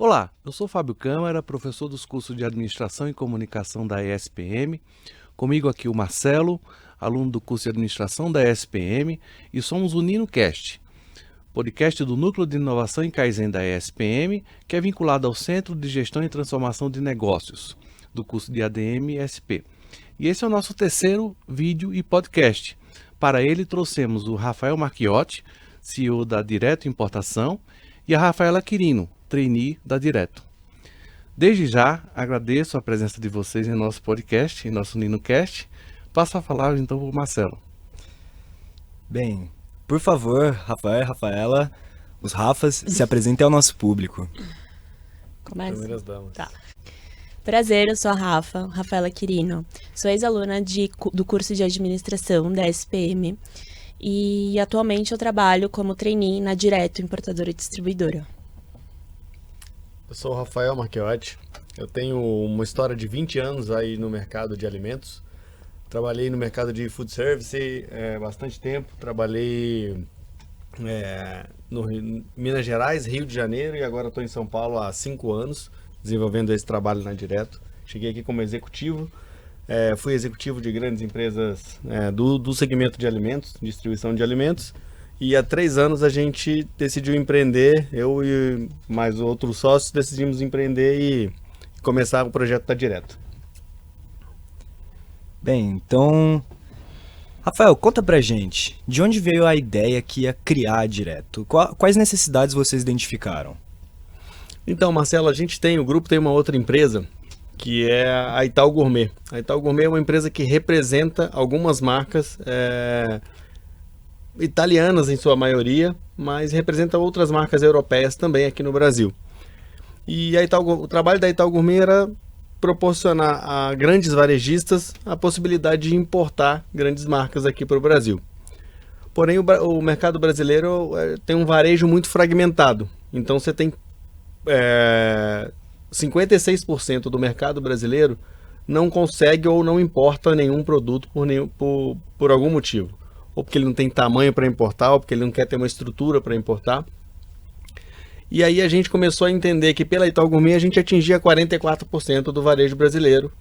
Olá, eu sou Fábio Câmara, professor dos cursos de Administração e Comunicação da ESPM. Comigo aqui o Marcelo, aluno do curso de Administração da ESPM, e somos o NinoCast, podcast do Núcleo de Inovação e Kaizen da ESPM, que é vinculado ao Centro de Gestão e Transformação de Negócios, do curso de ADM e SP. E esse é o nosso terceiro vídeo e podcast. Para ele trouxemos o Rafael Marchiotti, CEO da Direto Importação, e a Rafaela Quirino, trainee da Direto. Desde já, agradeço a presença de vocês em nosso podcast, em nosso NinoCast. Passo a palavra então para o Marcelo. Bem, por favor, Rafael e Rafaela, os Rafas, se apresentem ao nosso público. Começa? Primeiras damas. Tá. Prazer, eu sou a Rafaela Quirino. Sou ex-aluna do curso de Administração da SPM e atualmente eu trabalho como trainee na Direto Importadora e Distribuidora. Eu sou o Rafael Marchiotti. Eu tenho uma história de 20 anos aí no mercado de alimentos. Trabalhei no mercado de food service bastante tempo. Trabalhei no Minas Gerais, Rio de Janeiro, e agora estou em São Paulo há 5 anos, desenvolvendo esse trabalho na Direto. Cheguei aqui como executivo. Fui executivo de grandes empresas do segmento de alimentos, distribuição de alimentos. E há 3 anos a gente decidiu empreender, eu e mais outros sócios decidimos empreender e começar o projeto da Direto. Bem, então, Rafael, conta pra gente, de onde veio a ideia que ia criar a Direto? Quais necessidades vocês identificaram? Então, Marcelo, o grupo tem uma outra empresa, que é a Itaú Gourmet. A Itaú Gourmet é uma empresa que representa algumas marcas italianas em sua maioria, mas representa outras marcas europeias também aqui no Brasil. E o trabalho da Itaú Gourmet era proporcionar a grandes varejistas a possibilidade de importar grandes marcas aqui para o Brasil. Porém, o mercado brasileiro tem um varejo muito fragmentado. Então, você tem 56% do mercado brasileiro não consegue ou não importa nenhum produto por algum motivo. Ou porque ele não tem tamanho para importar, ou porque ele não quer ter uma estrutura para importar. E aí a gente começou a entender que pela Itaú Gourmet a gente atingia 44% do varejo brasileiro,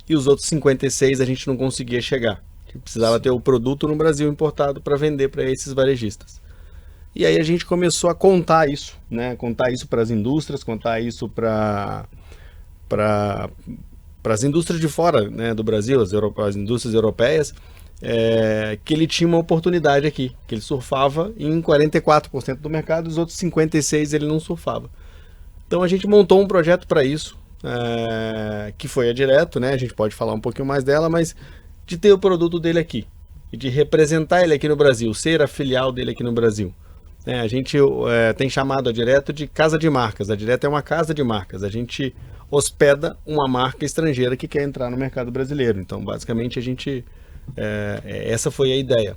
e os outros 56% a gente não conseguia chegar. A gente precisava ter o produto no Brasil importado para vender para esses varejistas. E aí a gente começou a contar isso, né? Contar isso para as indústrias, contar isso para as indústrias de fora, né, do Brasil, as indústrias europeias, que ele tinha uma oportunidade aqui, que ele surfava em 44% do mercado, os outros 56% ele não surfava. Então a gente montou um projeto para isso, que foi a Direto, né? A gente pode falar um pouquinho mais dela, mas de ter o produto dele aqui, e de representar ele aqui no Brasil, ser a filial dele aqui no Brasil. A gente tem chamado a Direto de casa de marcas. A Direto é uma casa de marcas. A gente hospeda uma marca estrangeira que quer entrar no mercado brasileiro. Então, basicamente, essa foi a ideia.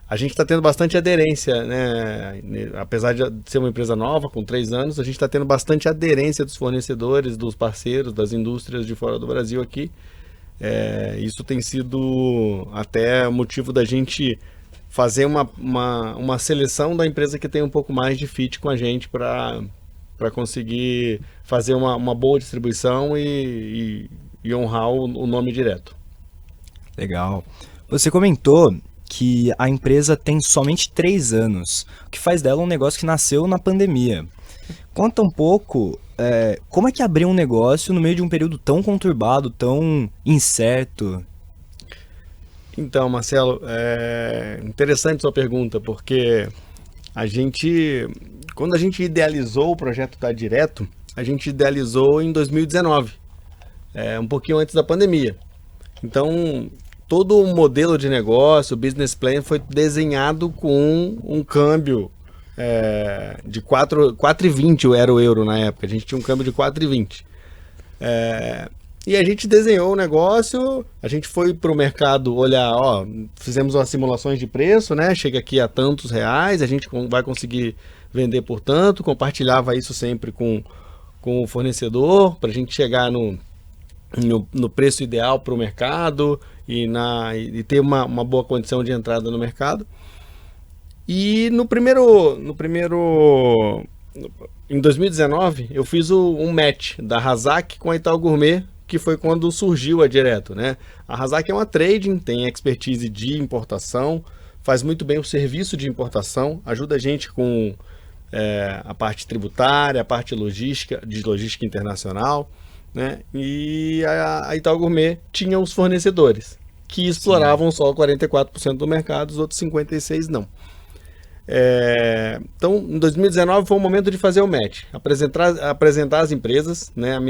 A gente está tendo bastante aderência, né? Apesar de ser uma empresa nova, com 3 anos, a gente está tendo bastante aderência dos fornecedores, dos parceiros, das indústrias de fora do Brasil aqui. Isso tem sido até motivo da gente fazer uma seleção da empresa que tem um pouco mais de fit com a gente para conseguir fazer uma boa distribuição e honrar o nome Direto. Legal. Você comentou que a empresa tem somente 3 anos, o que faz dela um negócio que nasceu na pandemia. Conta um pouco como é que abriu um negócio no meio de um período tão conturbado, tão incerto. Então, Marcelo, interessante sua pergunta, porque quando a gente idealizou o projeto da Direto, a gente idealizou em 2019, um pouquinho antes da pandemia. Então, todo o modelo de negócio, o business plan, foi desenhado com um câmbio de 4,20 era o euro na época. A gente tinha um câmbio de 4,20. E a gente desenhou o negócio, a gente foi para o mercado olhar, fizemos umas simulações de preço, né? Chega aqui a tantos reais, a gente vai conseguir vender por tanto, compartilhava isso sempre com o fornecedor, para a gente chegar no preço ideal para o mercado e ter uma boa condição de entrada no mercado. E no primeiro em 2019, eu fiz um match da Razak com a Itaú Gourmet, que foi quando surgiu a Direto, né? A Razak é uma trading, tem expertise de importação, faz muito bem o serviço de importação, ajuda a gente com a parte tributária, a parte de logística internacional, né? E a Itaú Gourmet tinha os fornecedores, que exploravam só 44% do mercado, os outros 56% não. Então, em 2019 foi o momento de fazer o match, apresentar as empresas, né? A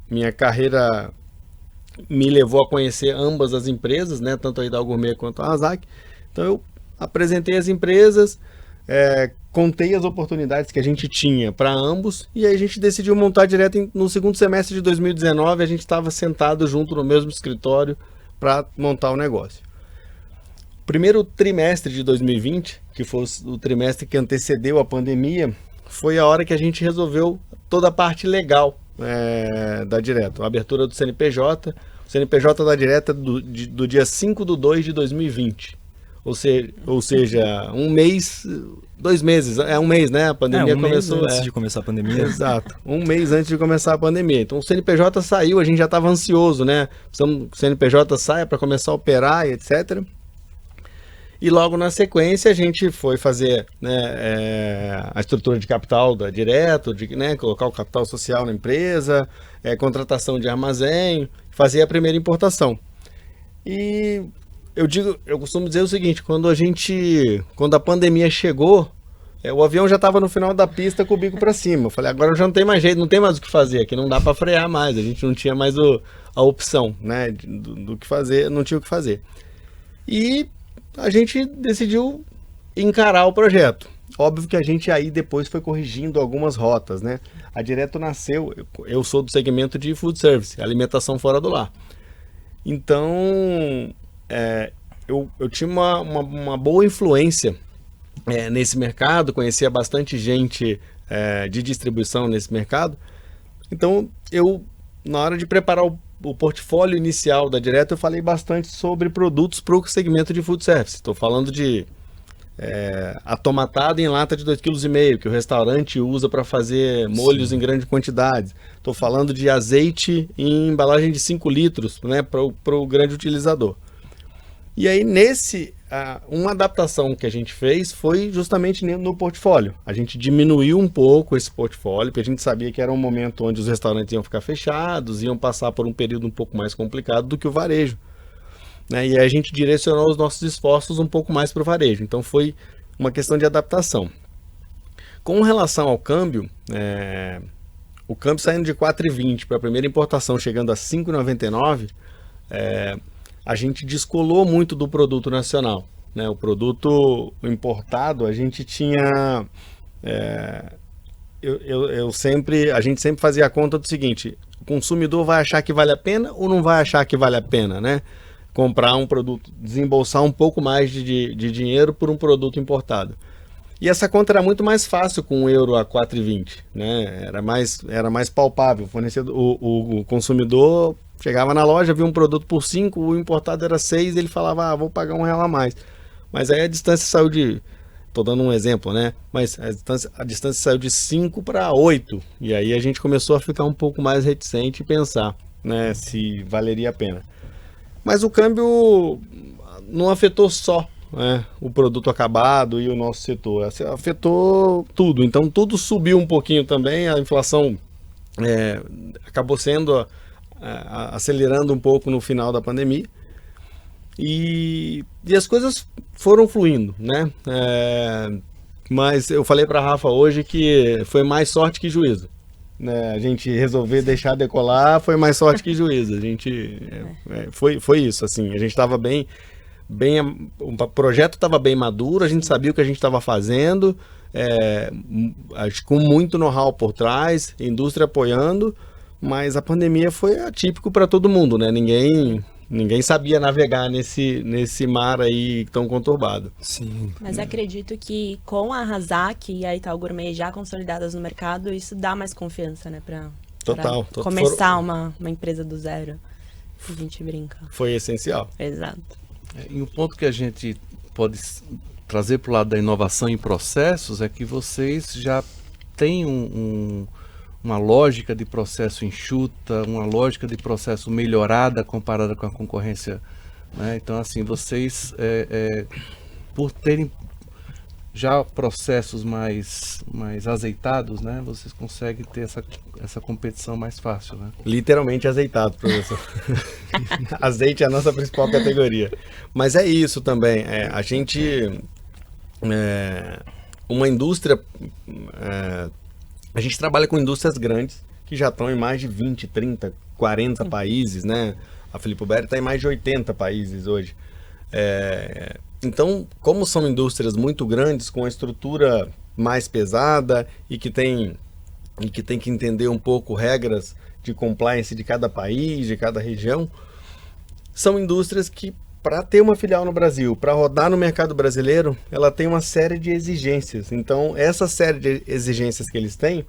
minha carreira me levou a conhecer ambas as empresas, né? Tanto a Itaú Gourmet quanto a Razak. Então eu apresentei as empresas, contei as oportunidades que a gente tinha para ambos, e aí a gente decidiu montar direto no segundo semestre de 2019. A gente estava sentado junto no mesmo escritório para montar o negócio. Primeiro trimestre de 2020, que foi o trimestre que antecedeu a pandemia, foi a hora que a gente resolveu toda a parte legal da Direto. A abertura do CNPJ. O CNPJ da Direto é do dia 5/2 de 2020. Ou seja, um mês, 2 meses, um mês, né? A pandemia começou antes de começar a pandemia. Exato, um mês antes de começar a pandemia. Então o CNPJ saiu, a gente já estava ansioso, né? O CNPJ saia para começar a operar e etc. E logo na sequência a gente foi fazer, né, a estrutura de capital da Direto, né, colocar o capital social na empresa, contratação de armazém, fazer a primeira importação. E eu costumo dizer o seguinte: quando a pandemia chegou, o avião já estava no final da pista com o bico para cima. Eu falei, agora já não tem mais jeito, não tem mais o que fazer, aqui não dá para frear mais, a gente não tinha mais a opção, né, do que fazer, não tinha o que fazer. E a gente decidiu encarar o projeto. Óbvio que a gente aí depois foi corrigindo algumas rotas, né? A Direto nasceu, eu sou do segmento de food service, alimentação fora do lar. Então, eu tinha uma boa influência nesse mercado, conhecia bastante gente de distribuição nesse mercado. Então, na hora de preparar o portfólio inicial da Direto, eu falei bastante sobre produtos para o segmento de food service. Estou falando de atomatado em lata de 2,5 kg, que o restaurante usa para fazer molhos em grande quantidade. Estou falando de azeite em embalagem de 5 litros, né, para o grande utilizador. E aí, uma adaptação que a gente fez foi justamente no portfólio. A gente diminuiu um pouco esse portfólio, porque a gente sabia que era um momento onde os restaurantes iam ficar fechados, iam passar por um período um pouco mais complicado do que o varejo, né? E aí a gente direcionou os nossos esforços um pouco mais para o varejo. Então foi uma questão de adaptação. Com relação ao câmbio, o câmbio saindo de 4,20 para a primeira importação chegando a 5,99, a gente descolou muito do produto nacional, né? O produto importado, a gente tinha... a gente sempre fazia a conta do seguinte: o consumidor vai achar que vale a pena ou não vai achar que vale a pena, né? Comprar um produto, desembolsar um pouco mais de dinheiro por um produto importado. E essa conta era muito mais fácil com €1 a 4,20, né? Era mais palpável. O consumidor chegava na loja, via um produto por 5, o importado era 6, ele falava, vou pagar R$1 a mais. Mas aí a distância saiu estou dando um exemplo, né? Mas a distância saiu de 5 para 8. E aí a gente começou a ficar um pouco mais reticente e pensar, né, se valeria a pena. Mas o câmbio não afetou só, né, o produto acabado e o nosso setor, afetou tudo. Então tudo subiu um pouquinho também, a inflação acabou sendo acelerando um pouco no final da pandemia, e as coisas foram fluindo, né? Mas eu falei para a Rafa hoje que foi mais sorte que juízo, né? A gente resolver deixar decolar foi mais sorte que juízo. A gente foi isso, assim. A gente estava o projeto estava bem maduro, a gente sabia o que a gente estava fazendo, acho, com muito know-how por trás, indústria apoiando, mas a pandemia foi atípico para todo mundo, né? Ninguém sabia navegar nesse mar aí tão conturbado. Sim. Mas acredito que com a Razak e a Itaú Gourmet já consolidadas no mercado, isso dá mais confiança, né? Para começar uma empresa do zero. A gente brinca. Foi essencial. Exato. E um ponto que a gente pode trazer para o lado da inovação em processos é que vocês já têm uma lógica de processo enxuta, uma lógica de processo melhorada comparada com a concorrência, né? Então, assim, vocês, por terem já processos mais azeitados, né? Vocês conseguem ter essa competição mais fácil, né? Literalmente azeitado, professor. Azeite é a nossa principal categoria. Mas é isso também. A gente... uma indústria... a gente trabalha com indústrias grandes que já estão em mais de 20, 30, 40 países, né? A Filippo Berti está em mais de 80 países hoje. Então, como são indústrias muito grandes, com a estrutura mais pesada e que tem que entender um pouco regras de compliance de cada país, de cada região, são indústrias que, para ter uma filial no Brasil, para rodar no mercado brasileiro, ela tem uma série de exigências. Então, essa série de exigências que eles têm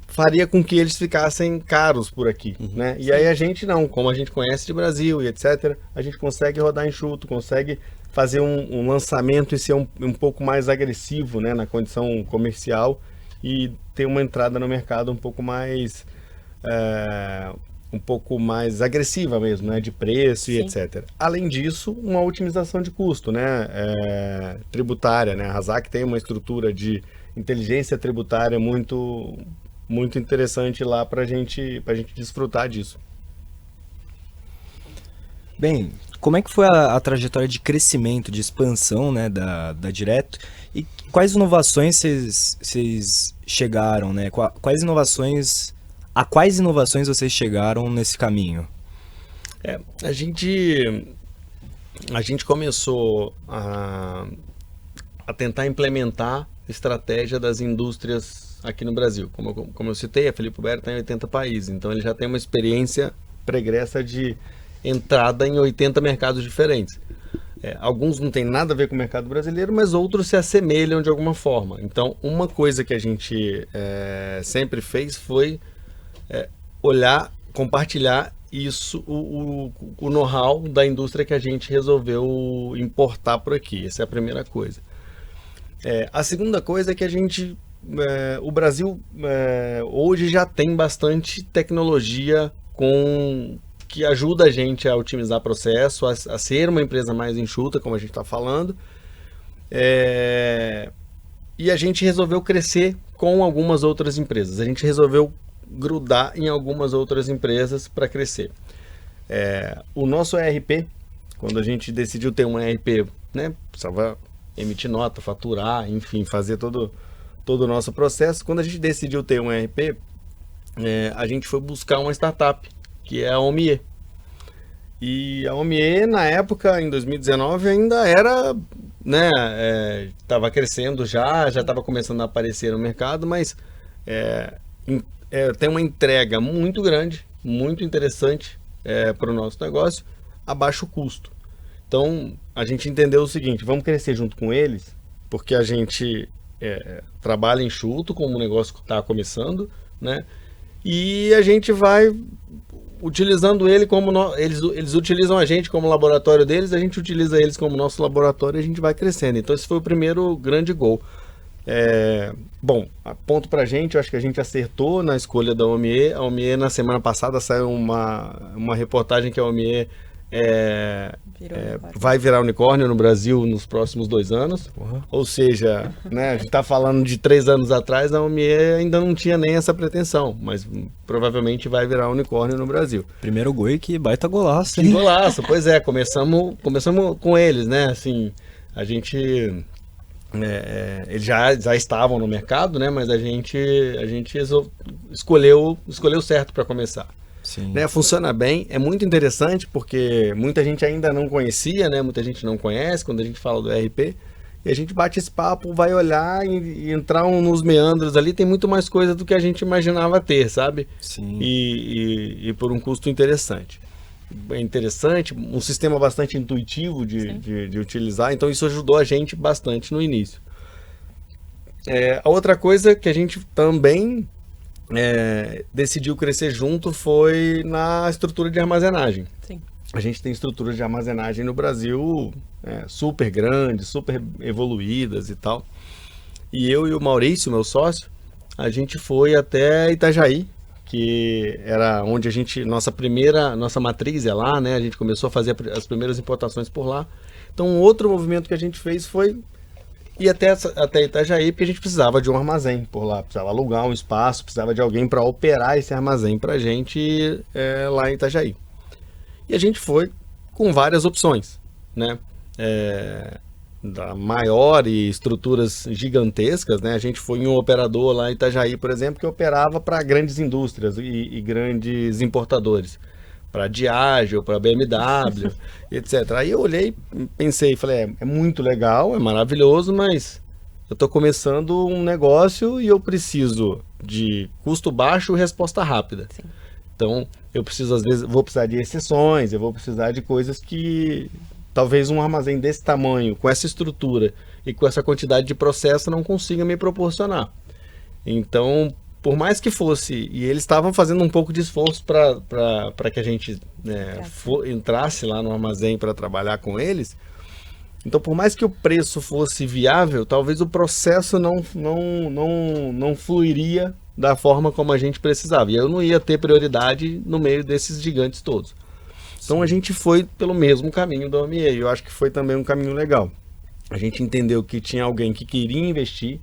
faria com que eles ficassem caros por aqui, né? E aí a gente não, como a gente conhece de Brasil e etc., a gente consegue rodar enxuto, consegue fazer um lançamento e ser um pouco mais agressivo, né, na condição comercial e ter uma entrada no mercado um pouco mais agressiva mesmo, né, de preço e etc. Além disso, uma otimização de custo, né, tributária, né? A Razak tem uma estrutura de inteligência tributária muito interessante lá para a gente desfrutar disso. Bem, como é que foi a trajetória de crescimento, de expansão, né, da Direto? E quais inovações vocês chegaram, né? A quais inovações vocês chegaram nesse caminho? A gente começou a tentar implementar estratégia das indústrias aqui no Brasil. Como eu citei, a Filippo Berti está em 80 países, então ele já tem uma experiência pregressa de entrada em 80 mercados diferentes. Alguns não tem nada a ver com o mercado brasileiro, mas outros se assemelham de alguma forma. Então, uma coisa que a gente sempre fez foi olhar, compartilhar isso, o know-how da indústria que a gente resolveu importar por aqui. Essa é a primeira coisa. A segunda coisa é que o Brasil hoje já tem bastante tecnologia que ajuda a gente a otimizar processo, a ser uma empresa mais enxuta, como a gente está falando. E a gente resolveu crescer com algumas outras empresas. A gente resolveu grudar em algumas outras empresas para crescer. O nosso ERP, quando a gente decidiu ter um ERP, né, precisava emitir nota, faturar, enfim, fazer todo o nosso processo. Quando a gente decidiu ter um ERP, a gente foi buscar uma startup, que é a Omie. E a Omie, na época, em 2019, ainda era, né, estava crescendo já estava começando a aparecer no mercado, mas tem uma entrega muito grande, muito interessante para o nosso negócio, a baixo custo. Então, a gente entendeu o seguinte: vamos crescer junto com eles, porque a gente trabalha enxuto, como o negócio está começando, né? E a gente vai utilizando ele como eles utilizam a gente como laboratório deles, a gente utiliza eles como nosso laboratório e a gente vai crescendo. Então, esse foi o primeiro grande gol. Bom, ponto pra gente, eu acho que a gente acertou na escolha da Omie. A Omie, na semana passada, saiu uma reportagem que a Omie vai virar unicórnio no Brasil nos próximos 2 anos. Uhum. Ou seja, né, a gente está falando de 3 anos atrás, a Omie ainda não tinha nem essa pretensão, mas provavelmente vai virar unicórnio no Brasil. Primeiro gol, que baita golaço, Que hein? golaço, pois é, começamos com eles, né? Assim, a gente... eles já estavam no mercado, né? Mas a gente escolheu certo para começar. Sim. Né, funciona bem, é muito interessante porque muita gente ainda não conhecia, né? Muita gente não conhece quando a gente fala do ERP, e a gente bate esse papo, vai olhar e entrar nos meandros ali, tem muito mais coisa do que a gente imaginava ter, sabe? Sim. E por um custo interessante. É interessante, um sistema bastante intuitivo de utilizar, então isso ajudou a gente bastante no início. A outra coisa que a gente também decidiu crescer junto foi na estrutura de armazenagem. Sim. a gente tem estruturas de armazenagem no Brasil super grandes, super evoluídas e tal. E eu e o Maurício, meu sócio, a gente foi até Itajaí, que era onde nossa matriz é lá, né? A gente começou a fazer as primeiras importações por lá. Então, um outro movimento que a gente fez foi ir até Itajaí, porque a gente precisava de um armazém por lá, precisava alugar um espaço, precisava de alguém para operar esse armazém para a gente lá em Itajaí. E a gente foi com várias opções, né? Da maior e estruturas gigantescas, né? A gente foi em um operador lá em Itajaí, por exemplo, que operava para grandes indústrias e grandes importadores, para Diageo, para BMW, etc. Aí eu olhei, pensei, falei, é muito legal, é maravilhoso, mas eu estou começando um negócio e eu preciso de custo baixo e resposta rápida. Sim. Então, eu preciso, às vezes, vou precisar de exceções, eu vou precisar de coisas que talvez um armazém desse tamanho, com essa estrutura e com essa quantidade de processo não consiga me proporcionar. Então, por mais que fosse, e eles estavam fazendo um pouco de esforço para que a gente entrasse lá no armazém para trabalhar com eles. Então, por mais que o preço fosse viável, talvez o processo não fluiria da forma como a gente precisava. E eu não ia ter prioridade no meio desses gigantes todos. Então a gente foi pelo mesmo caminho da OMIE. Eu acho que foi também um caminho legal. A gente entendeu que tinha alguém que queria investir,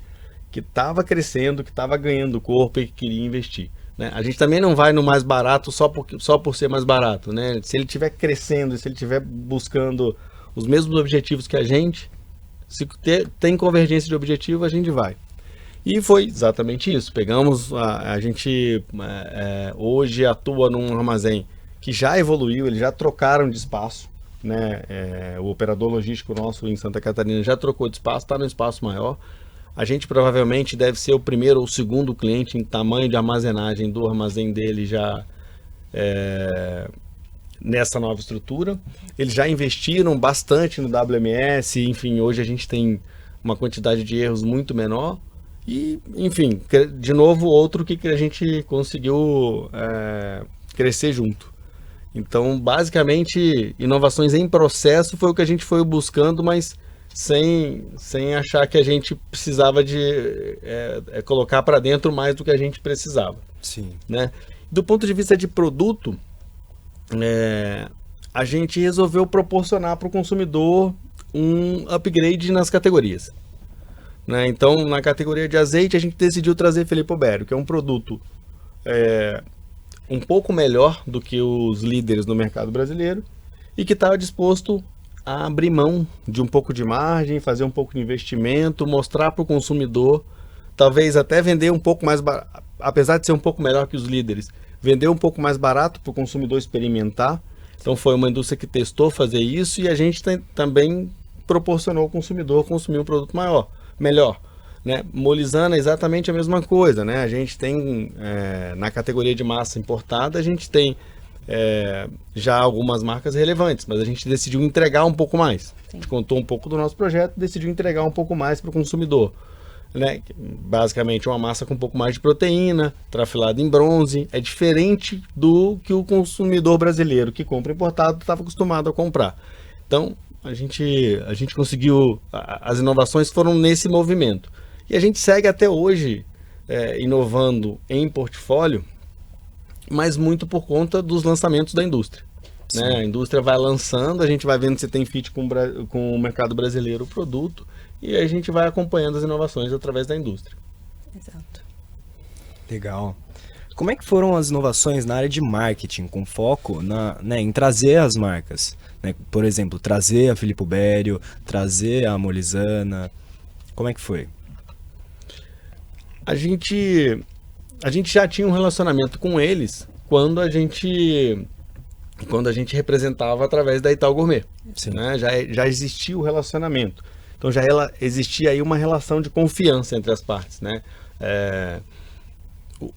que estava crescendo, que estava ganhando corpo e que queria investir, né? A gente também não vai no mais barato só por ser mais barato, né? Se ele estiver crescendo, se ele estiver buscando os mesmos objetivos que a gente, se tem convergência de objetivo, a gente vai. E foi exatamente isso. Pegamos, a gente hoje atua num armazém que já evoluiu, eles já trocaram de espaço, né? O operador logístico nosso em Santa Catarina já trocou de espaço, está no espaço maior. A gente provavelmente deve ser o primeiro ou segundo cliente em tamanho de armazenagem do armazém dele já nessa nova estrutura. Eles já investiram bastante no WMS, enfim, hoje a gente tem uma quantidade de erros muito menor. E, enfim, de novo, outro que a gente conseguiu crescer junto. Então, basicamente, inovações em processo foi o que a gente foi buscando, mas sem achar que a gente precisava de colocar para dentro mais do que a gente precisava. Sim. Né? Do ponto de vista de produto, a gente resolveu proporcionar para o consumidor um upgrade nas categorias. Né? Então, na categoria de azeite, a gente decidiu trazer Felipe Obério, que é um produto um pouco melhor do que os líderes no mercado brasileiro e que estava disposto a abrir mão de um pouco de margem, fazer um pouco de investimento, mostrar para o consumidor, talvez até vender um pouco mais barato, apesar de ser um pouco melhor que os líderes, vender um pouco mais barato para o consumidor experimentar. Então, foi uma indústria que testou fazer isso e a gente também proporcionou ao consumidor consumir um produto melhor, né? Molizana é exatamente a mesma coisa, né? A gente tem, na categoria de massa importada, a gente tem já algumas marcas relevantes, mas a gente decidiu entregar um pouco mais. Sim. A gente contou um pouco do nosso projeto, decidiu entregar um pouco mais para o consumidor, né? Basicamente uma massa com um pouco mais de proteína, trafilada em bronze, é diferente do que o consumidor brasileiro que compra importado estava acostumado a comprar. Então, a gente conseguiu, as inovações foram nesse movimento. E a gente segue até hoje inovando em portfólio, mas muito por conta dos lançamentos da indústria. Né? A indústria vai lançando, a gente vai vendo se tem fit com o mercado brasileiro o produto, e a gente vai acompanhando as inovações através da indústria. Exato. Legal. Como é que foram as inovações na área de marketing, com foco em trazer as marcas? Né? Por exemplo, trazer a Felipe Obério, trazer a Molizana. Como é que foi? A gente já tinha um relacionamento com eles quando a gente representava através da Itaú Gourmet. Né? Já existia o relacionamento. Então já existia aí uma relação de confiança entre as partes. Né?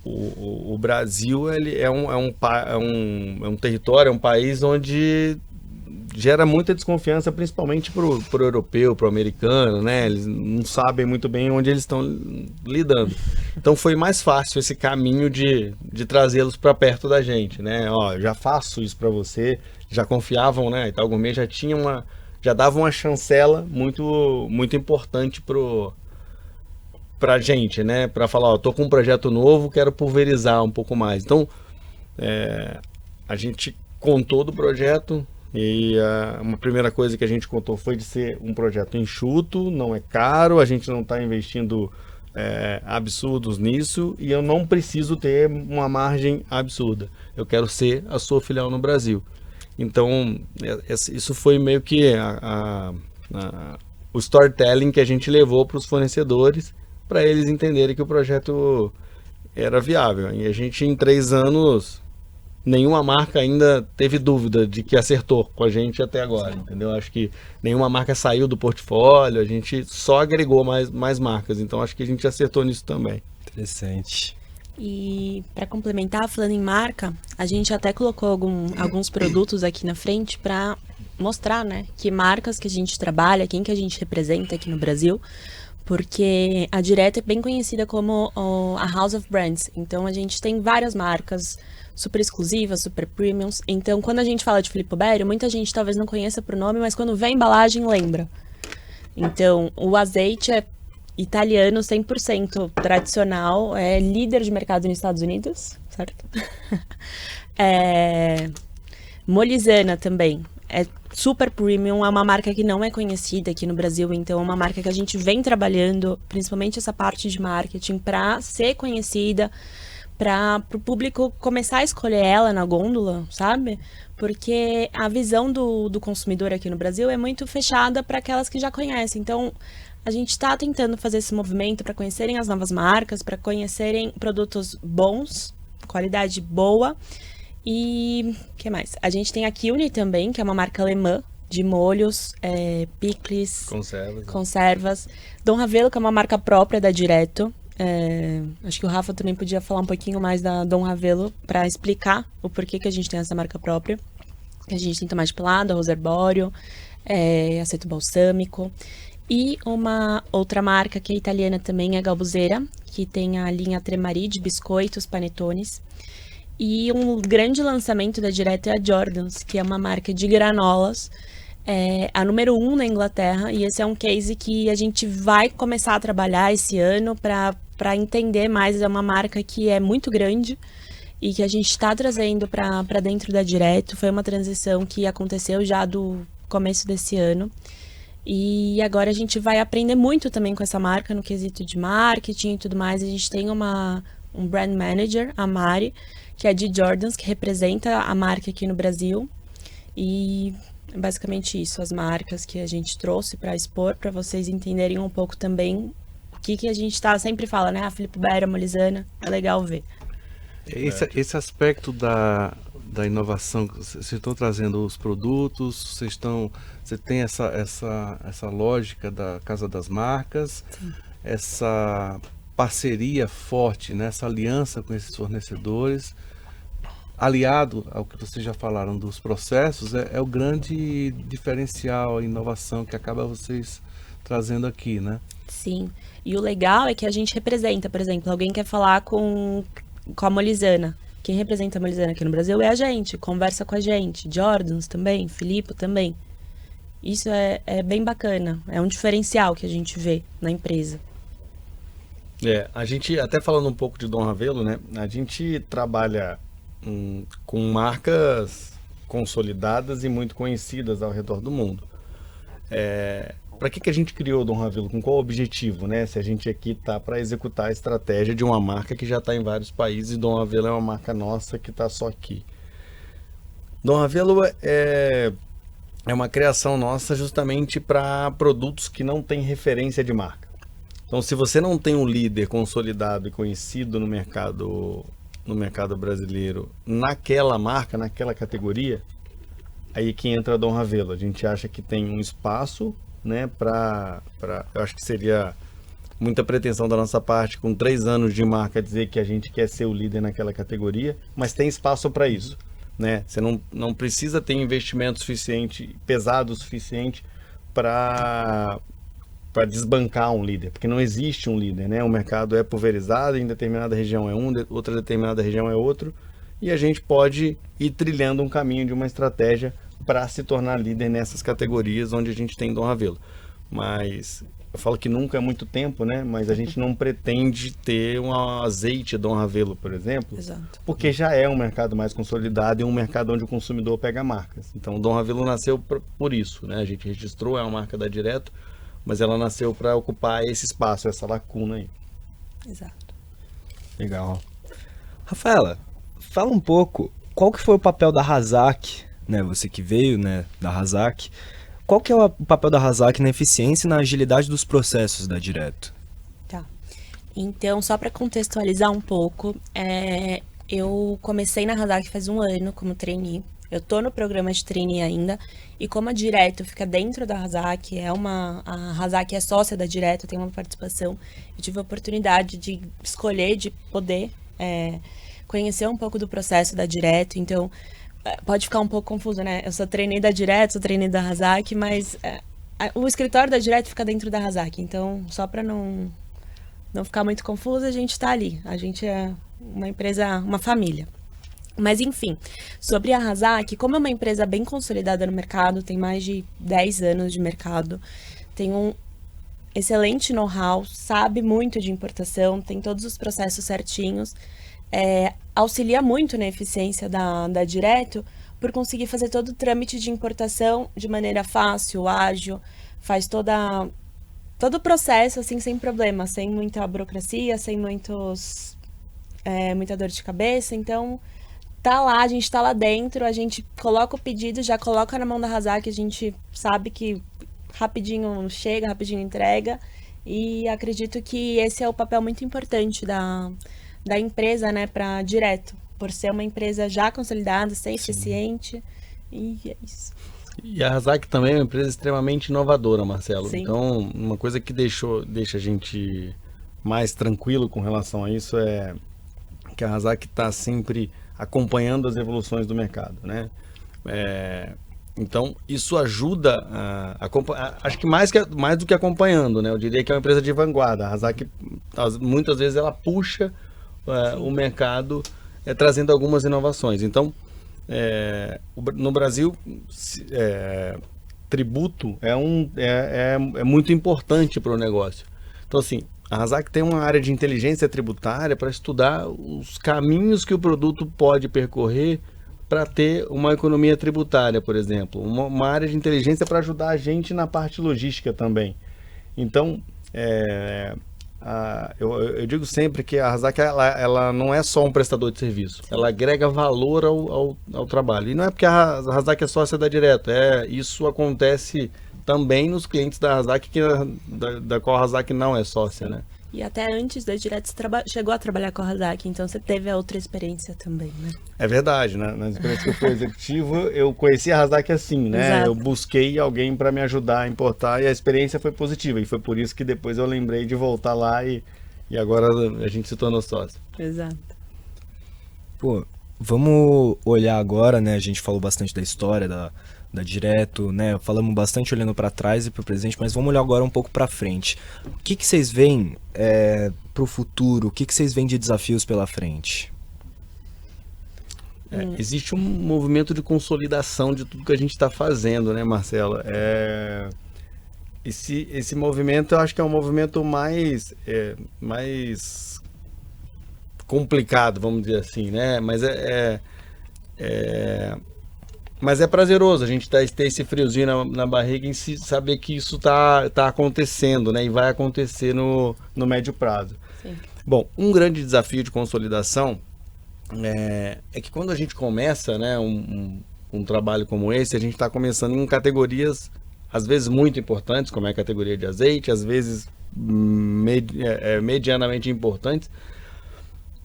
O Brasil ele é um território, é um país onde gera muita desconfiança, principalmente pro europeu, pro americano, né? Eles não sabem muito bem onde eles estão lidando. Então foi mais fácil esse caminho de trazê-los para perto da gente, né? Ó, eu já faço isso para você, já confiavam, né? Itaú Gourmet já dava uma chancela muito importante pra gente, né? Para falar, ó, tô com um projeto novo, quero pulverizar um pouco mais. Então, a gente contou do projeto e uma primeira coisa que a gente contou foi de ser um projeto enxuto, não é caro, a gente não está investindo absurdos nisso e eu não preciso ter uma margem absurda. Eu quero ser a sua filial no Brasil. Então, isso foi meio que o storytelling que a gente levou para os fornecedores, para eles entenderem que o projeto era viável. E a gente, em 3 anos, nenhuma marca ainda teve dúvida de que acertou com a gente até agora, entendeu? Acho que nenhuma marca saiu do portfólio, a gente só agregou mais marcas. Então, acho que a gente acertou nisso também. Interessante. E para complementar, falando em marca, a gente até colocou alguns produtos aqui na frente para mostrar, né, que marcas que a gente trabalha, quem que a gente representa aqui no Brasil, porque a Direto é bem conhecida como a House of Brands. Então a gente tem várias marcas super exclusivas, super premiums. Então quando a gente fala de Filippo Berio, muita gente talvez não conheça por nome, mas quando vê a embalagem lembra. Então o azeite é italiano, 100% tradicional, é líder de mercado nos Estados Unidos, certo? Molizana também, é super premium, é uma marca que não é conhecida aqui no Brasil, então é uma marca que a gente vem trabalhando, principalmente essa parte de marketing, para ser conhecida, para o público começar a escolher ela na gôndola, sabe? Porque a visão do consumidor aqui no Brasil é muito fechada para aquelas que já conhecem, então a gente está tentando fazer esse movimento para conhecerem as novas marcas, para conhecerem produtos bons, qualidade boa. E o que mais? A gente tem a Kuehne também, que é uma marca alemã de molhos, picles, conservas. Dom Ravelo, que é uma marca própria da Direto. Acho que o Rafa também podia falar um pouquinho mais da Dom Ravelo para explicar o porquê que a gente tem essa marca própria. A gente tem tomate pelado, arroz arbóreo, aceto balsâmico. E uma outra marca que é italiana também é a Galbuzeira, que tem a linha Tremari de biscoitos, panetones. E um grande lançamento da Direto é a Jordans, que é uma marca de granolas, a número 1 na Inglaterra. E esse é um case que a gente vai começar a trabalhar esse ano para entender mais. É uma marca que é muito grande e que a gente está trazendo para dentro da Direto. Foi uma transição que aconteceu já do começo desse ano. E agora a gente vai aprender muito também com essa marca no quesito de marketing e tudo mais. A gente tem um brand manager, a Mari, que é de Jordans, que representa a marca aqui no Brasil. E é basicamente isso, as marcas que a gente trouxe para expor, para vocês entenderem um pouco também o que a gente sempre fala, né? A Filippo Berio, a Molizana, é legal ver. Esse aspecto da inovação, vocês estão trazendo os produtos, você tem essa lógica da Casa das Marcas, sim, essa parceria forte, né, essa aliança com esses fornecedores, aliado ao que vocês já falaram dos processos, é o grande diferencial, a inovação que acaba vocês trazendo aqui, né? Sim, e o legal é que a gente representa, por exemplo, alguém quer falar com a Molizana. Quem representa a Molizana aqui no Brasil é a gente, conversa com a gente. Jordans também, Filippo também. Isso é bem bacana, é um diferencial que a gente vê na empresa. A gente, até falando um pouco de Dom Ravelo, né? A gente trabalha com marcas consolidadas e muito conhecidas ao redor do mundo. Para que a gente criou o Dom Ravelo? Com qual objetivo, né? Se a gente aqui tá para executar a estratégia de uma marca que já está em vários países, e Dom Ravelo é uma marca nossa que está só aqui. Dom Ravelo é uma criação nossa justamente para produtos que não têm referência de marca. Então, se você não tem um líder consolidado e conhecido no mercado brasileiro, naquela marca, naquela categoria, aí que entra Dom Ravelo. A gente acha que tem um espaço, né, eu acho que seria muita pretensão da nossa parte, com 3 anos de marca, dizer que a gente quer ser o líder naquela categoria, mas tem espaço para isso. né? Você não precisa ter investimento suficiente, pesado o suficiente para desbancar um líder, porque não existe um líder, né? O mercado é pulverizado, em determinada região é um, outra determinada região é outro, e a gente pode ir trilhando um caminho de uma estratégia para se tornar líder nessas categorias onde a gente tem Dom Ravelo. Mas eu falo que nunca é muito tempo, né? Mas a gente não pretende ter um azeite Dom Ravelo, por exemplo, Exato. porque já é um mercado mais consolidado e um mercado onde o consumidor pega marcas. Então o Dom Ravelo nasceu por isso, né? A gente registrou, é uma marca da Direto, mas ela nasceu para ocupar esse espaço, essa lacuna aí. Exato. Legal. Rafaela, fala um pouco, qual que foi o papel da Razak, né? Você que veio, né, da Razak. Qual que é o papel da Razak na eficiência e na agilidade dos processos da Direto? Tá. Então, só para contextualizar um pouco, eu comecei na Razak faz 1 ano como trainee. Eu tô no programa de trainee ainda, e como a Direto fica dentro da Razak, a Razak é sócia da Direto, tem uma participação, eu tive a oportunidade de escolher, de poder conhecer um pouco do processo da Direto, então pode ficar um pouco confuso, né? Eu sou trainee da Direto, sou trainee da Razak, mas o escritório da Direto fica dentro da Razak, então só para não ficar muito confuso, a gente tá ali, a gente é uma empresa, uma família. Mas enfim, sobre a Razak, como é uma empresa bem consolidada no mercado, tem mais de 10 anos de mercado, tem um excelente know-how, sabe muito de importação, tem todos os processos certinhos, auxilia muito na eficiência da Direto por conseguir fazer todo o trâmite de importação de maneira fácil, ágil, faz todo o processo assim sem problema, sem muita burocracia, sem muita dor de cabeça, então tá lá, a gente tá lá dentro, a gente coloca o pedido, já coloca na mão da Razak, a gente sabe que rapidinho chega, rapidinho entrega, e acredito que esse é o papel muito importante da empresa, né, para Direto, por ser uma empresa já consolidada, ser eficiente, e é isso. E a Razak também é uma empresa extremamente inovadora, Marcelo. Sim. Então, uma coisa que deixa a gente mais tranquilo com relação a isso é que a Razak está sempre acompanhando as evoluções do mercado, né? Então, isso ajuda acho que mais do que acompanhando, né? Eu diria que é uma empresa de vanguarda. A Razak, muitas vezes, ela puxa o mercado trazendo algumas inovações. Então, no Brasil, tributo é muito importante para o negócio. Então, assim, a Razak tem uma área de inteligência tributária para estudar os caminhos que o produto pode percorrer para ter uma economia tributária, por exemplo. Uma área de inteligência para ajudar a gente na parte logística também. Então, eu digo sempre que a Razak ela não é só um prestador de serviço, ela agrega valor ao trabalho. E não é porque a Razak é sócia da Direto, isso acontece também nos clientes da Razak, da qual a Razak não é sócia, né? E até antes da Direto, você chegou a trabalhar com a Razak, então você teve a outra experiência também, né? É verdade, né? Na experiência que eu fui executivo, eu conheci a Razak assim, né? Exato. Eu busquei alguém para me ajudar a importar e a experiência foi positiva. E foi por isso que depois eu lembrei de voltar lá e agora a gente se tornou sócio. Exato. Pô, vamos olhar agora, né? A gente falou bastante da história da Direto, né? Falamos bastante olhando para trás e para o presente, mas vamos olhar agora um pouco para frente. O que vocês veem para o futuro? O que vocês veem de desafios pela frente? Existe um movimento de consolidação de tudo que a gente está fazendo, né, Marcelo? Esse movimento, eu acho que é um movimento mais complicado, vamos dizer assim, né? Mas é prazeroso a gente ter esse friozinho na barriga em saber que isso tá acontecendo, né? E vai acontecer no médio prazo. Sim. Bom, um grande desafio de consolidação é que quando a gente começa, né, um trabalho como esse, a gente está começando em categorias, às vezes muito importantes, como é a categoria de azeite, às vezes medianamente importantes,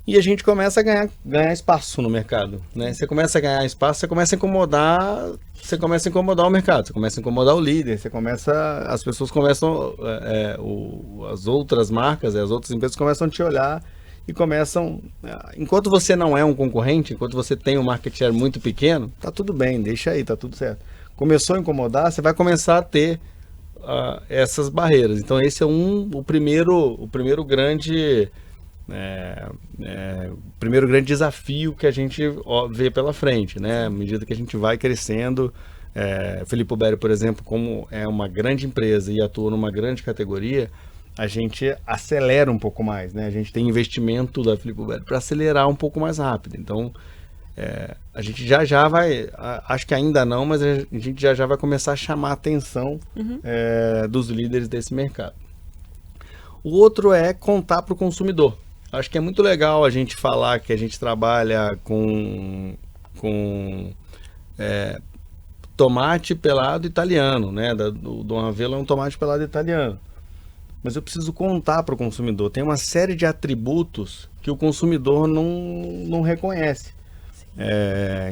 e a gente começa a ganhar espaço no mercado, né? Você começa a ganhar espaço, você começa a incomodar o mercado, você começa a incomodar o líder, as pessoas começam, as outras marcas, as outras empresas começam a te olhar e começam... Enquanto você não é um concorrente, enquanto você tem um market share muito pequeno, tá tudo bem, deixa aí, tá tudo certo. Começou a incomodar, você vai começar a ter essas barreiras. Então esse é o primeiro grande desafio que a gente vê pela frente, né? À medida que a gente vai crescendo, Filippo Bery, por exemplo, como é uma grande empresa e atua numa grande categoria, a gente acelera um pouco mais, né? A gente tem investimento da Filippo Bery para acelerar um pouco mais rápido. Então, a gente já vai, acho que ainda não, mas a gente já vai começar a chamar a atenção dos líderes desse mercado. O outro é contar para o consumidor. Acho que é muito legal a gente falar que a gente trabalha com tomate pelado italiano, né? Do Dom Avelo é um tomate pelado italiano. Mas eu preciso contar para o consumidor. Tem uma série de atributos que o consumidor não reconhece.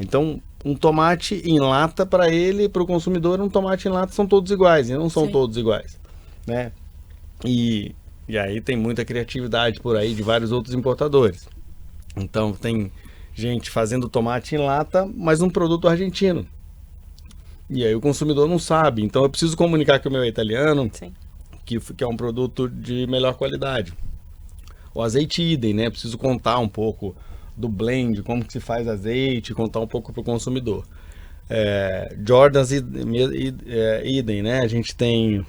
Então, um tomate em lata para ele, para o consumidor, um tomate em lata são todos iguais. E não são Sim. todos iguais, né? E aí tem muita criatividade por aí de vários outros importadores. Então, tem gente fazendo tomate em lata, mas um produto argentino. E aí o consumidor não sabe. Então, eu preciso comunicar que o meu é italiano, Sim. que é um produto de melhor qualidade. O azeite idem, né? Preciso contar um pouco do blend, como que se faz azeite, contar um pouco para o consumidor. Jordans idem, né? A gente tem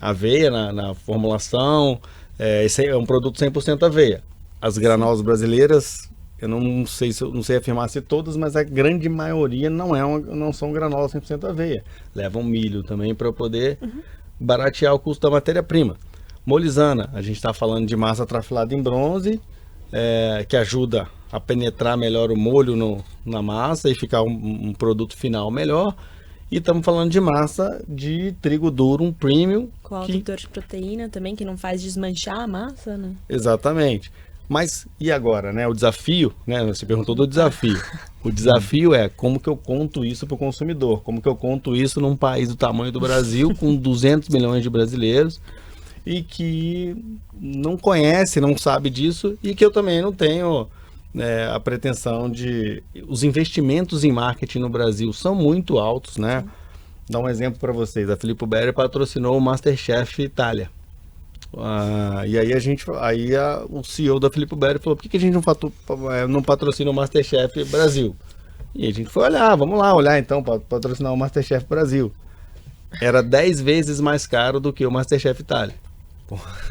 aveia na formulação, esse é um produto 100% aveia. As granolas brasileiras, eu não sei afirmar se todas, mas a grande maioria não são granolas 100% aveia. Levam milho também para poder baratear o custo da matéria-prima. Molizana, a gente está falando de massa trafilada em bronze, que ajuda a penetrar melhor o molho na massa e ficar um produto final melhor. E estamos falando de massa de trigo duro, um premium. Com alto teor de proteína também, que não faz desmanchar a massa, né? Exatamente. Mas e agora, né? O desafio, né? Você perguntou do desafio. O desafio é como que eu conto isso para o consumidor? Como que eu conto isso num país do tamanho do Brasil, com 200 milhões de brasileiros, e que não conhece, não sabe disso, e que eu também não tenho a pretensão de... Os investimentos em marketing no Brasil são muito altos, né? Dá um exemplo para vocês. A Filippo Bery patrocinou o MasterChef Itália. E aí o CEO da Filippo Bery falou: por que a gente não patrocina o MasterChef Brasil? E a gente foi olhar, vamos lá olhar então, para patrocinar o MasterChef Brasil. Era 10 vezes mais caro do que o MasterChef Itália.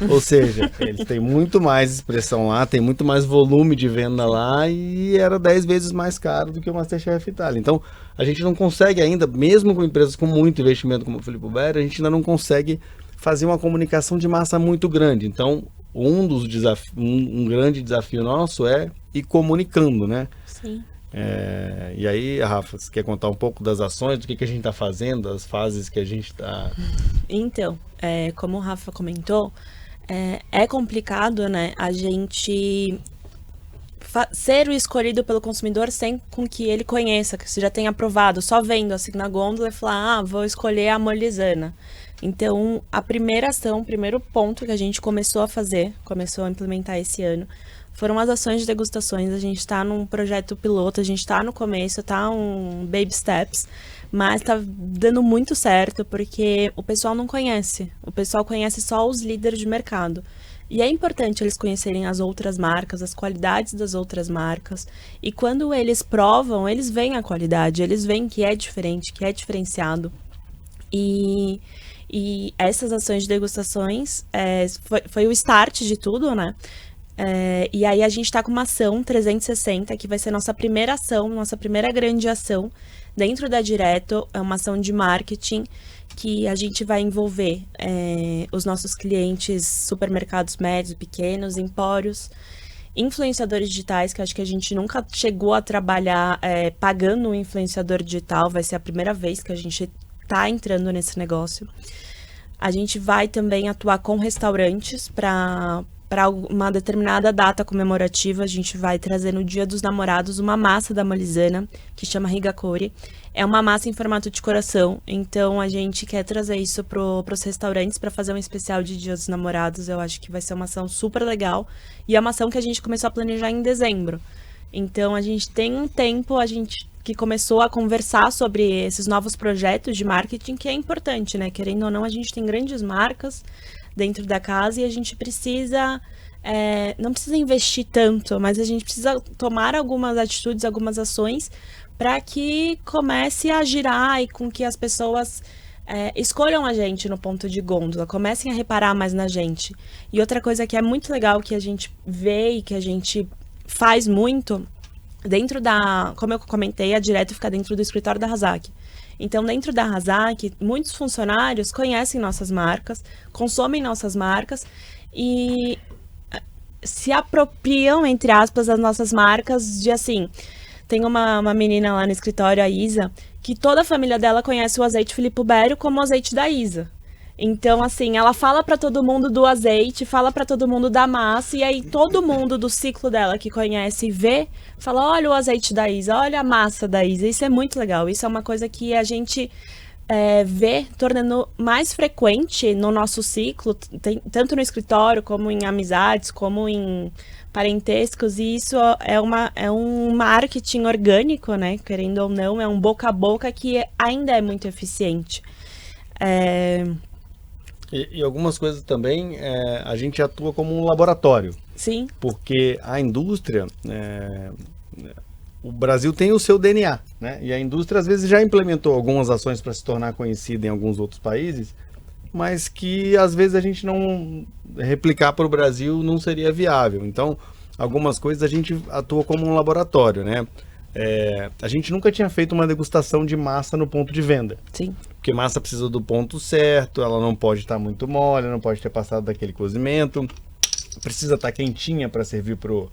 Ou seja, eles têm muito mais expressão lá, tem muito mais volume de venda lá, e era 10 vezes mais caro do que o MasterChef Itália. Então, a gente não consegue ainda, mesmo com empresas com muito investimento como o Filippo Bery, a gente ainda não consegue fazer uma comunicação de massa muito grande. Então, um grande desafio nosso é ir comunicando, né? Sim. E aí, Rafa, você quer contar um pouco das ações, do que a gente está fazendo, das fases que a gente está... Então, como o Rafa comentou, é complicado, né, a gente ser o escolhido pelo consumidor sem com que ele conheça, que você já tenha aprovado, só vendo assim na gôndola e falar, vou escolher a Molizana. Então, a primeira ação, o primeiro ponto que a gente começou a implementar esse ano, foram as ações de degustações. A gente está num projeto piloto, a gente está no começo, tá um baby steps, mas tá dando muito certo porque o pessoal não conhece. O pessoal conhece só os líderes de mercado. E é importante eles conhecerem as outras marcas, as qualidades das outras marcas. E quando eles provam, eles veem a qualidade, eles veem que é diferente, que é diferenciado. E essas ações de degustações foi o start de tudo, né? E aí a gente está com uma ação 360, que vai ser nossa primeira ação, nossa primeira grande ação dentro da Direto. É uma ação de marketing que a gente vai envolver os nossos clientes, supermercados médios, pequenos, empórios, influenciadores digitais, que acho que a gente nunca chegou a trabalhar pagando um influenciador digital, vai ser a primeira vez que a gente está entrando nesse negócio. A gente vai também atuar com restaurantes para para uma determinada data comemorativa, a gente vai trazer no Dia dos Namorados uma massa da Molizana, que chama Higakori. É uma massa em formato de coração, então a gente quer trazer isso para os restaurantes para fazer um especial de Dia dos Namorados. Eu acho que vai ser uma ação super legal e é uma ação que a gente começou a planejar em dezembro. Então a gente tem um tempo, que começou a conversar sobre esses novos projetos de marketing, que é importante, né? Querendo ou não, a gente tem grandes marcas dentro da casa e a gente precisa, não precisa investir tanto, mas a gente precisa tomar algumas atitudes, algumas ações para que comece a girar e com que as pessoas escolham a gente no ponto de gôndola, comecem a reparar mais na gente. E outra coisa que é muito legal que a gente vê e que a gente faz muito, como eu comentei, a Direto fica dentro do escritório da Hazak. Então, dentro da Hazak, muitos funcionários conhecem nossas marcas, consomem nossas marcas e se apropriam, entre aspas, das nossas marcas de assim... Tem uma menina lá no escritório, a Isa, que toda a família dela conhece o azeite Filippo Berio como o azeite da Isa. Então, assim, ela fala para todo mundo do azeite, fala para todo mundo da massa, e aí todo mundo do ciclo dela que conhece e vê, fala, olha o azeite da Isa, olha a massa da Isa. Isso é muito legal, isso é uma coisa que a gente vê tornando mais frequente no nosso ciclo, tanto no escritório, como em amizades, como em parentescos, e isso é um marketing orgânico, né? Querendo ou não, é um boca a boca que ainda é muito eficiente. E algumas coisas também, a gente atua como um laboratório. Sim. Porque a indústria, o Brasil tem o seu DNA, né? E a indústria às vezes já implementou algumas ações para se tornar conhecida em alguns outros países, mas que às vezes a gente não replicar para o Brasil não seria viável. Então, algumas coisas a gente atua como um laboratório, né? A gente nunca tinha feito uma degustação de massa no ponto de venda. Sim. Porque massa precisa do ponto certo, ela não pode estar muito mole, não pode ter passado daquele cozimento, precisa estar quentinha para servir pro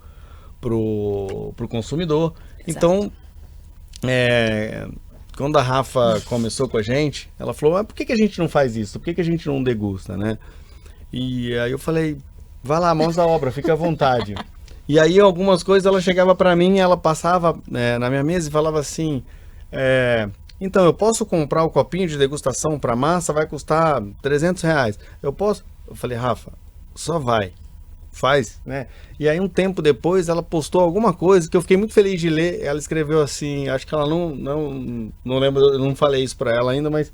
consumidor. Exato. Então, quando a Rafa começou com a gente, ela falou, por que a gente não faz isso? Por que a gente não degusta, né? E aí eu falei, vai lá, mãos à obra, fica à vontade. E aí algumas coisas ela chegava para mim, ela passava na minha mesa e falava assim, então eu posso comprar o copinho de degustação para massa, vai custar R$300. Eu posso? Eu falei, Rafa, só vai. Faz, né? E aí um tempo depois ela postou alguma coisa que eu fiquei muito feliz de ler. Ela escreveu assim, acho que ela não lembro, eu não falei isso para ela ainda, mas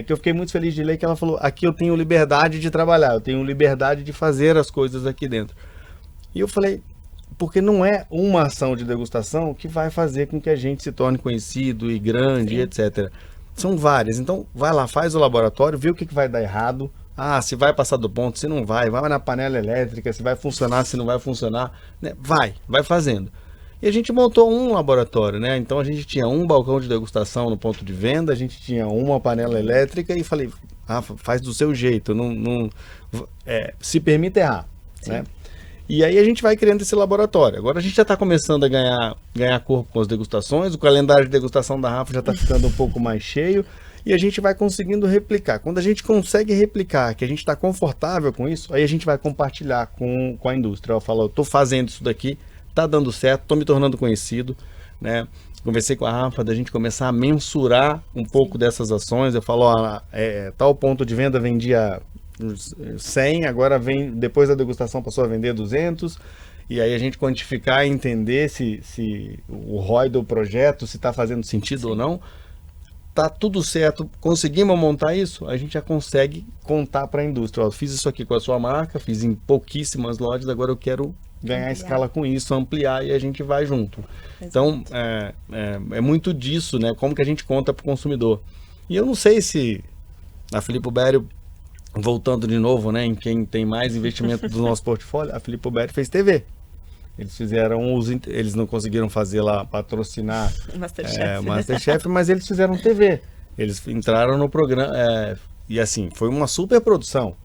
que eu fiquei muito feliz de ler, que ela falou, aqui eu tenho liberdade de trabalhar, eu tenho liberdade de fazer as coisas aqui dentro. E eu falei, porque não é uma ação de degustação que vai fazer com que a gente se torne conhecido e grande, etc. São várias. Então vai lá, faz o laboratório, vê o que vai dar errado. Se vai passar do ponto, se não vai na panela elétrica, se vai funcionar, se não vai funcionar, né? Vai fazendo. E a gente montou um laboratório, né? Então a gente tinha um balcão de degustação no ponto de venda, a gente tinha uma panela elétrica e falei, Rafa, faz do seu jeito, se permite errar, né? E aí a gente vai criando esse laboratório. Agora a gente já está começando a ganhar corpo com as degustações, o calendário de degustação da Rafa já está ficando um pouco mais cheio, e a gente vai conseguindo replicar. Quando a gente consegue replicar, que a gente está confortável com isso, aí a gente vai compartilhar com a indústria. Eu falo, eu estou fazendo isso daqui, está dando certo, estou me tornando conhecido, né? Conversei com a Rafa da gente começar a mensurar um pouco dessas ações. Eu falo, tal ponto de venda vendia 100, agora depois da degustação passou a vender 200, e aí a gente quantificar e entender se o ROI do projeto, se está fazendo sentido ou não. Tá tudo certo, conseguimos montar isso, a gente já consegue contar para a indústria. Fiz isso aqui com a sua marca, fiz em pouquíssimas lojas, agora eu quero ganhar escala com isso, ampliar, e a gente vai junto. Exato. Então, é muito disso, né? Como que a gente conta para o consumidor. E eu não sei se a Filippo Berio, voltando de novo, né, em quem tem mais investimento do nosso portfólio, a Filippo Berio fez TV. Eles não conseguiram fazer lá, patrocinar Masterchef, mas eles fizeram TV. Eles entraram no programa, e assim, foi uma super produção.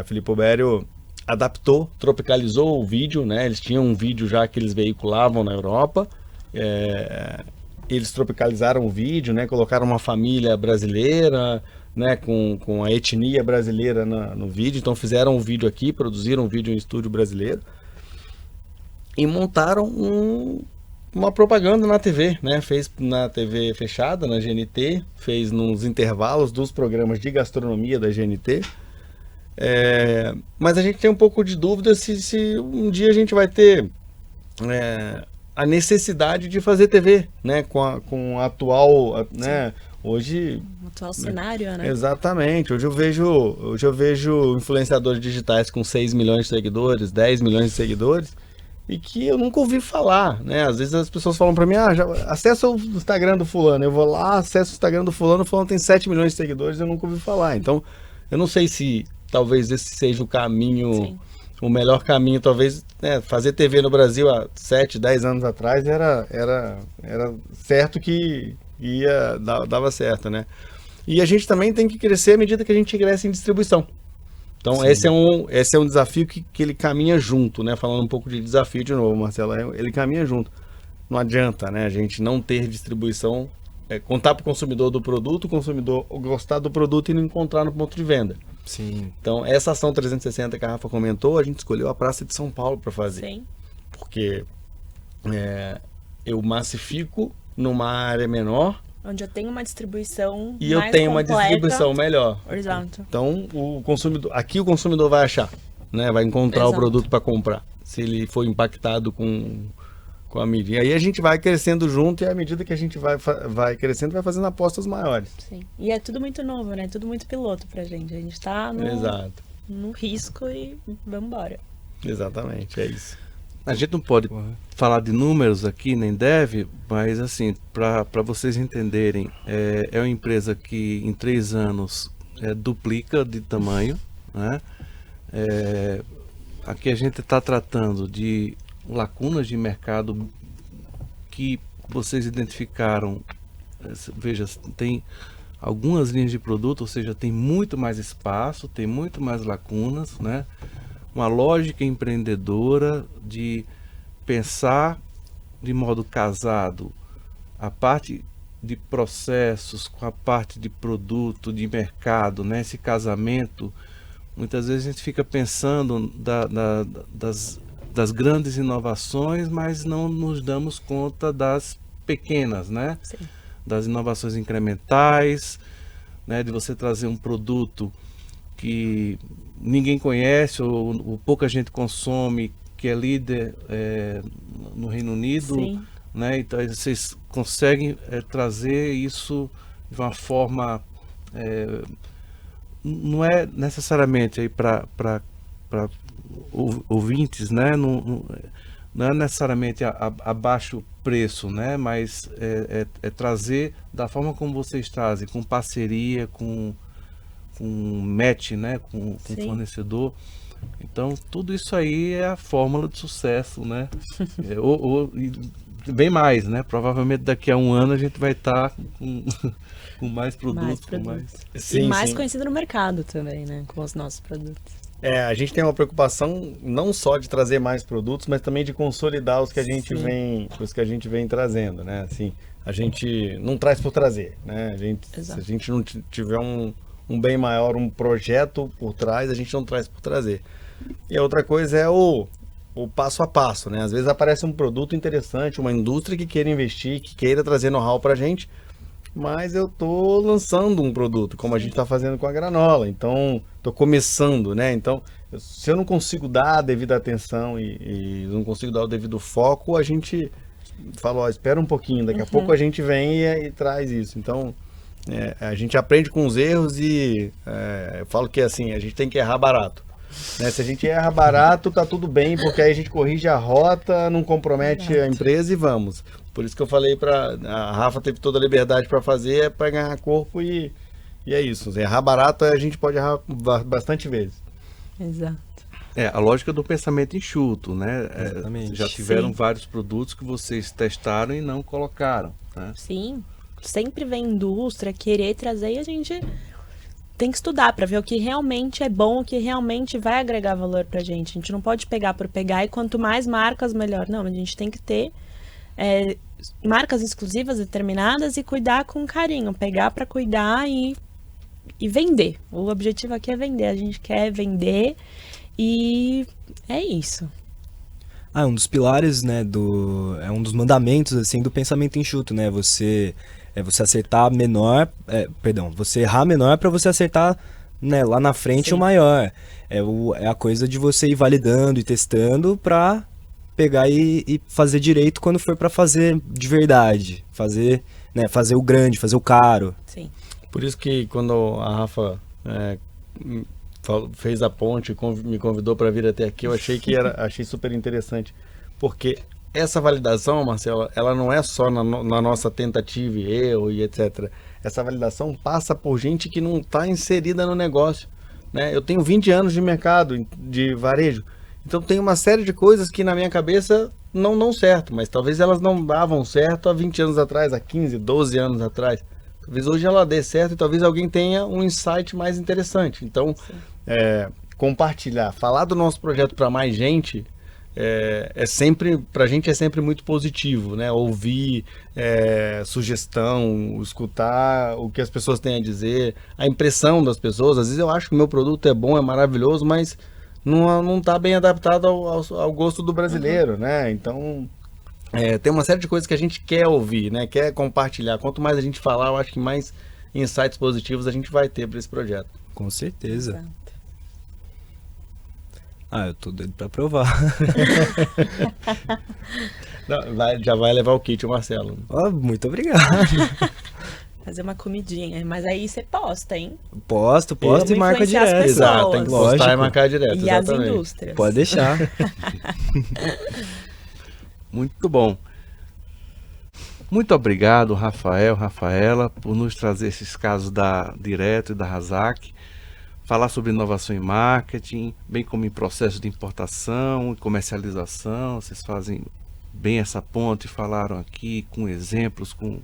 Filippo Berio adaptou, tropicalizou o vídeo, né? Eles tinham um vídeo já que eles veiculavam na Europa. Eles tropicalizaram o vídeo, né? Colocaram uma família brasileira, né, com a etnia brasileira no vídeo. Então fizeram um vídeo aqui, produziram um vídeo em estúdio brasileiro e montaram uma propaganda na TV, né? Fez na TV fechada, na GNT, fez nos intervalos dos programas de gastronomia da GNT. Mas a gente tem um pouco de dúvida se um dia a gente vai ter a necessidade de fazer TV, né? Com o atual, né? Hoje... O atual cenário, né? Exatamente. Hoje eu vejo influenciadores digitais com 6 milhões de seguidores, 10 milhões de seguidores, e que eu nunca ouvi falar, né? Às vezes as pessoas falam pra mim, já acessa o Instagram do fulano. Eu vou lá, acesso o Instagram do fulano tem 7 milhões de seguidores, eu nunca ouvi falar. Então, eu não sei se talvez esse seja o caminho, Sim. o melhor caminho, talvez, né? Fazer TV no Brasil há 7, 10 anos atrás era certo que dava certo, né? E a gente também tem que crescer à medida que a gente cresce em distribuição. Então, esse é um desafio que ele caminha junto, né? Falando um pouco de desafio de novo, Marcelo, ele caminha junto. Não adianta, né? A gente não ter distribuição, contar para o consumidor do produto, o consumidor gostar do produto e não encontrar no ponto de venda. Sim. Então, essa ação 360 que a Rafa comentou, a gente escolheu a Praça de São Paulo para fazer. Sim. Porque eu massifico numa área menor, Onde eu tenho uma distribuição e eu mais tenho uma completa. distribuição melhor. Exato. Então, o consumidor vai achar, né? Vai encontrar o Exato. produto para comprar, se ele for impactado com a mídia. E aí a gente vai crescendo junto, e à medida que a gente vai crescendo, vai fazendo apostas maiores. Sim. E é tudo muito novo, né? Tudo muito piloto pra gente. A gente tá Exato. no risco e vamos embora. Exatamente, é isso. A gente não pode falar de números aqui, nem deve, mas assim, para vocês entenderem, é uma empresa que em 3 anos duplica de tamanho, né? Aqui a gente está tratando de lacunas de mercado que vocês identificaram. Veja, tem algumas linhas de produto, ou seja, tem muito mais espaço, tem muito mais lacunas, né? Uma lógica empreendedora de pensar de modo casado a parte de processos com a parte de produto, de mercado, né? Esse casamento, muitas vezes a gente fica pensando das grandes inovações, mas não nos damos conta das pequenas, né? Sim. Das inovações incrementais, né? De você trazer um produto que ninguém conhece ou pouca gente consome, que é líder no Reino Unido, Sim. né? Então vocês conseguem trazer isso de uma forma, não é necessariamente aí para ouvintes, né? Não é necessariamente a baixo preço, né? Mas é trazer da forma como vocês trazem, com parceria, com match, né? Com Sim. fornecedor. Então, tudo isso aí é a fórmula de sucesso, né? E bem mais, né? Provavelmente daqui a um ano a gente vai estar com mais produtos. E mais conhecido no mercado também, né? Com os nossos produtos. A gente tem uma preocupação não só de trazer mais produtos, mas também de consolidar os que a gente vem trazendo, né? Assim, a gente não traz por trazer, né? Se a gente não tiver um bem maior, um projeto por trás, a gente não traz por trazer. E a outra coisa é o passo a passo, né? Às vezes aparece um produto interessante, uma indústria que queira investir, que queira trazer know-how pra gente, mas eu tô lançando um produto, como a gente está fazendo com a granola. Então, tô começando, né? Então, se eu não consigo dar a devida atenção e não consigo dar o devido foco, a gente fala, espera um pouquinho, daqui a pouco a gente vem e traz isso. Então, a gente aprende com os erros e eu falo que assim, a gente tem que errar barato. Né? Se a gente erra barato, tá tudo bem, porque aí a gente corrige a rota, não compromete a empresa e vamos. Por isso que eu falei a Rafa teve toda a liberdade para fazer, para ganhar corpo e é isso. Errar barato a gente pode errar bastante vezes. Exato. A lógica do pensamento enxuto, né? Exatamente. Já tiveram Sim. vários produtos que vocês testaram e não colocaram, né? Sim. Sempre vem indústria querer trazer e a gente tem que estudar para ver o que realmente é bom, o que realmente vai agregar valor pra gente. A gente não pode pegar por pegar e quanto mais marcas, melhor. Não, a gente tem que ter marcas exclusivas determinadas e cuidar com carinho. Pegar para cuidar e vender. O objetivo aqui é vender. A gente quer vender e é isso. Um dos pilares, né, é um dos mandamentos, assim, do pensamento enxuto, né, você acertar menor, você errar menor para você acertar, né, lá na frente. Sim. O maior. É a coisa de você ir validando e testando pra pegar e fazer direito quando for pra fazer de verdade, fazer o grande, fazer o caro. Sim. Por isso que quando a Rafa fez a ponte, me convidou para vir até aqui, eu achei super interessante, porque essa validação, Marcelo, ela não é só na nossa tentativa e erro e etc. Essa validação passa por gente que não está inserida no negócio, né? Eu tenho 20 anos de mercado de varejo, então tem uma série de coisas que na minha cabeça não dão certo, mas talvez elas não davam certo há 20 anos atrás, há 15, 12 anos atrás. Talvez hoje ela dê certo e talvez alguém tenha um insight mais interessante. Então, compartilhar, falar do nosso projeto para mais gente, pra gente é sempre muito positivo, né? Ouvir sugestão, escutar o que as pessoas têm a dizer, a impressão das pessoas. Às vezes eu acho que o meu produto é bom, é maravilhoso, mas não está bem adaptado ao gosto do brasileiro, né? Então... tem uma série de coisas que a gente quer ouvir, né? Quer compartilhar. Quanto mais a gente falar, eu acho que mais insights positivos a gente vai ter para esse projeto. Com certeza. Exato. Eu tô doido pra provar. Já vai levar o kit, o Marcelo. Muito obrigado. Fazer uma comidinha, mas aí você posta, hein? Posto e marca direto. Exato, tem que postar e marcar direto. E exatamente. as indústrias. Pode deixar. Muito bom. Muito obrigado, Rafaela, por nos trazer esses casos da Direto e da Razak, falar sobre inovação em marketing, bem como em processo de importação e comercialização. Vocês fazem bem essa ponte, falaram aqui com exemplos, com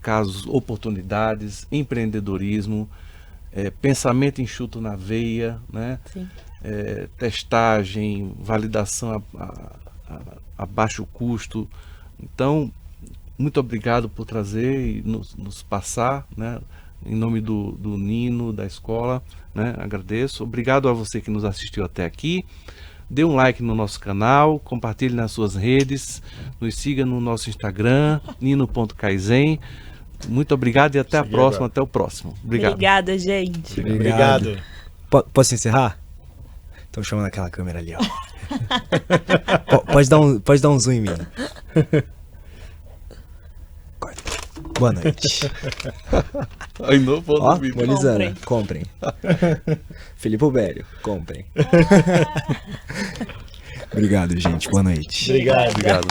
casos, oportunidades, empreendedorismo, pensamento enxuto na veia, né? Sim. Testagem, validação a baixo custo. Então, muito obrigado por trazer e nos passar, né? Em nome do Nino, da escola, né? Agradeço. Obrigado a você que nos assistiu até aqui. Dê um like no nosso canal, compartilhe nas suas redes, nos siga no nosso Instagram, nino.kaizen. Muito obrigado e até a próxima, até o próximo. Obrigado. Obrigada, gente. Obrigado. Posso encerrar? Estão chamando aquela câmera ali, ó. Pode dar um zoom em mim. Boa noite. Aí não vou Ó, Molizana, comprem. Filipe Bério, comprem. Obrigado, gente. Boa noite. Obrigado. Obrigado.